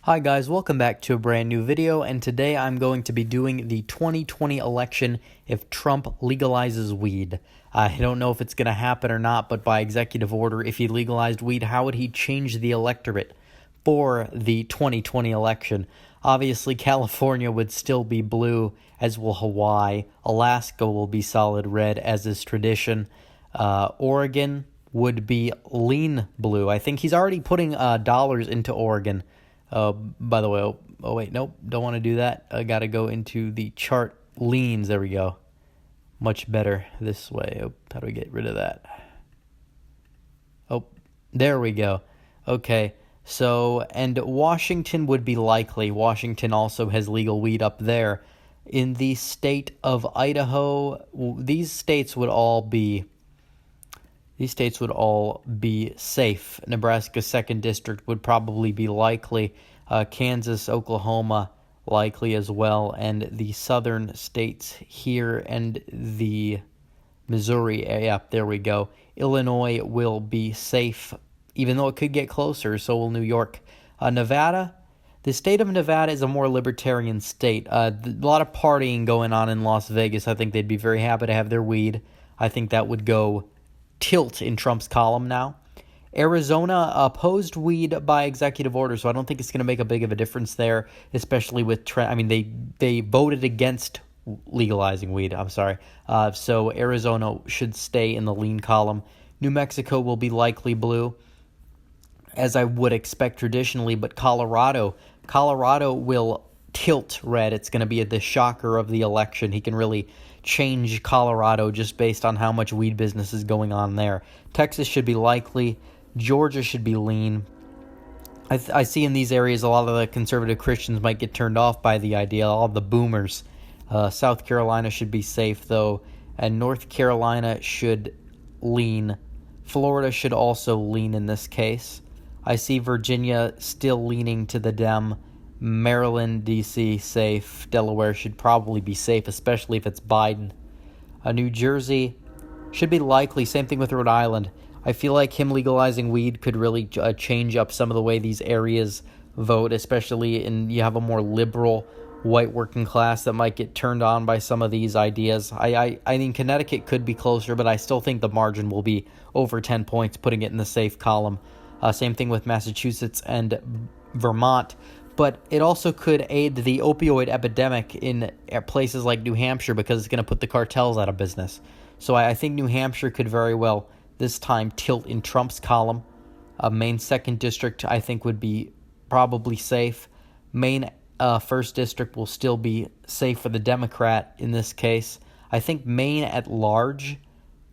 Hi guys, welcome back to a brand new video, and today I'm going to be doing the 2020 election if Trump legalizes weed. I don't know if it's going to happen or not, but by executive order, if he legalized weed, how would he change the electorate for the 2020 election? Obviously, California would still be blue, as will Hawaii. Alaska will be solid red, as is tradition. Oregon would be lean blue. I think he's already putting dollars into Oregon. By the way, wait, nope, don't want to do that. I got to go into the chart leans. There we go. Much better this way. Oh, how do we get rid of that? Oh, there we go. Okay, so, and Washington would be likely. Washington also has legal weed up there. In the state of Idaho, these states would all be safe. Nebraska's 2nd District would probably be likely. Kansas, Oklahoma, likely as well. And the southern states here and the Missouri, there we go. Illinois will be safe, even though it could get closer, so will New York. Nevada, the state of Nevada is a more libertarian state. A lot of partying going on in Las Vegas. I think they'd be very happy to have their weed. I think that would go tilt in Trump's column now. Arizona opposed weed by executive order, so I don't think it's going to make a big of a difference there, especially with they voted against legalizing weed. So Arizona should stay in the lean column. New Mexico will be likely blue, as I would expect traditionally, but Colorado will tilt red. It's going to be the shocker of the election. He can really change Colorado just based on how much weed business is going on there. Texas should be likely. Georgia should be lean. I see in these areas a lot of the conservative Christians might get turned off by the idea, all the boomers. South Carolina should be safe, though, and North Carolina should lean. Florida should also lean in this case. I see Virginia still leaning to the Dem. Maryland, D.C., safe. Delaware should probably be safe, especially if it's Biden. New Jersey should be likely. Same thing with Rhode Island. I feel like him legalizing weed could really change up some of the way these areas vote, especially you have a more liberal white working class that might get turned on by some of these ideas. I think Connecticut could be closer, but I still think the margin will be over 10 points, putting it in the safe column. Same thing with Massachusetts and Vermont. But it also could aid the opioid epidemic in places like New Hampshire because it's going to put the cartels out of business. So I think New Hampshire could very well this time tilt in Trump's column. Maine 2nd District, I think, would be probably safe. Maine 1st District will still be safe for the Democrat in this case. I think Maine at large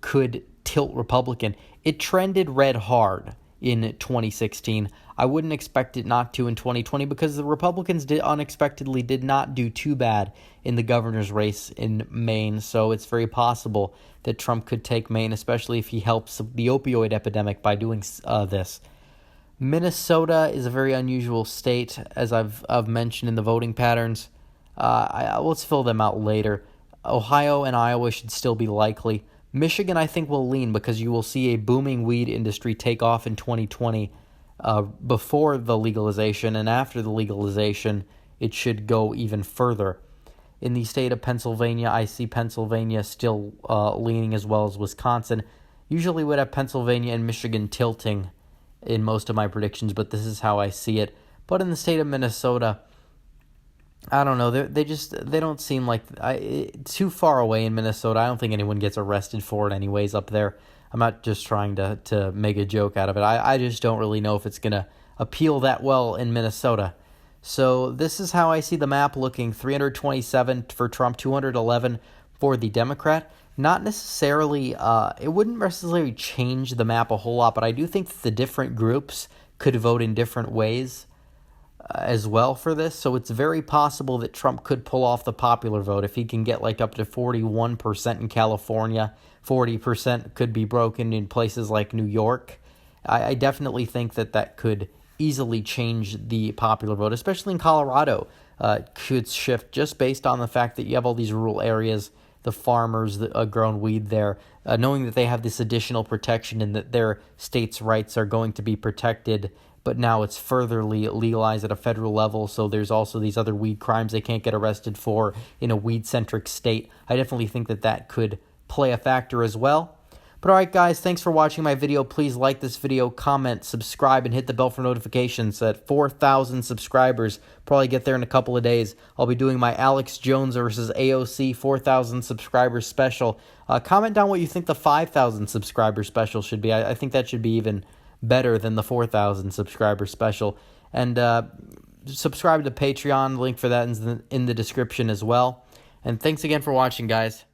could tilt Republican. It trended red hard in 2016. I wouldn't expect it not to in 2020 because the Republicans unexpectedly did not do too bad in the governor's race in Maine. So it's very possible that Trump could take Maine, especially if he helps the opioid epidemic by doing this. Minnesota is a very unusual state, as I've mentioned in the voting patterns. Let's fill them out later. Ohio and Iowa should still be likely. Michigan, I think, will lean because you will see a booming weed industry take off in 2020 before the legalization, and after the legalization, it should go even further. In the state of Pennsylvania, I see Pennsylvania still leaning as well as Wisconsin. Usually would have Pennsylvania and Michigan tilting in most of my predictions, but this is how I see it. But in the state of Minnesota, I don't know. They don't seem like too far away in Minnesota. I don't think anyone gets arrested for it anyways up there. I'm not just trying to make a joke out of it. I just don't really know if it's going to appeal that well in Minnesota. So this is how I see the map looking. 327 for Trump, 211 for the Democrat. Not necessarily, it wouldn't necessarily change the map a whole lot, but I do think that the different groups could vote in different ways as well for this. So it's very possible that Trump could pull off the popular vote if he can get like up to 41% in California. 40% could be broken in places like New York. I definitely think that could easily change the popular vote, especially in Colorado. Could shift just based on the fact that you have all these rural areas, the farmers that grown weed there, knowing that they have this additional protection and that their state's rights are going to be protected but now it's furtherly legalized at a federal level, so there's also these other weed crimes they can't get arrested for in a weed-centric state. I definitely think that that could play a factor as well. But alright guys, thanks for watching my video. Please like this video, comment, subscribe, and hit the bell for notifications. At 4,000 subscribers, probably get there in a couple of days, I'll be doing my Alex Jones versus AOC 4,000 subscribers special. Comment down what you think the 5,000 subscriber special should be. I think that should be even better than the 4,000 subscriber special. And subscribe to Patreon, link for that in the description as well. And thanks again for watching, guys.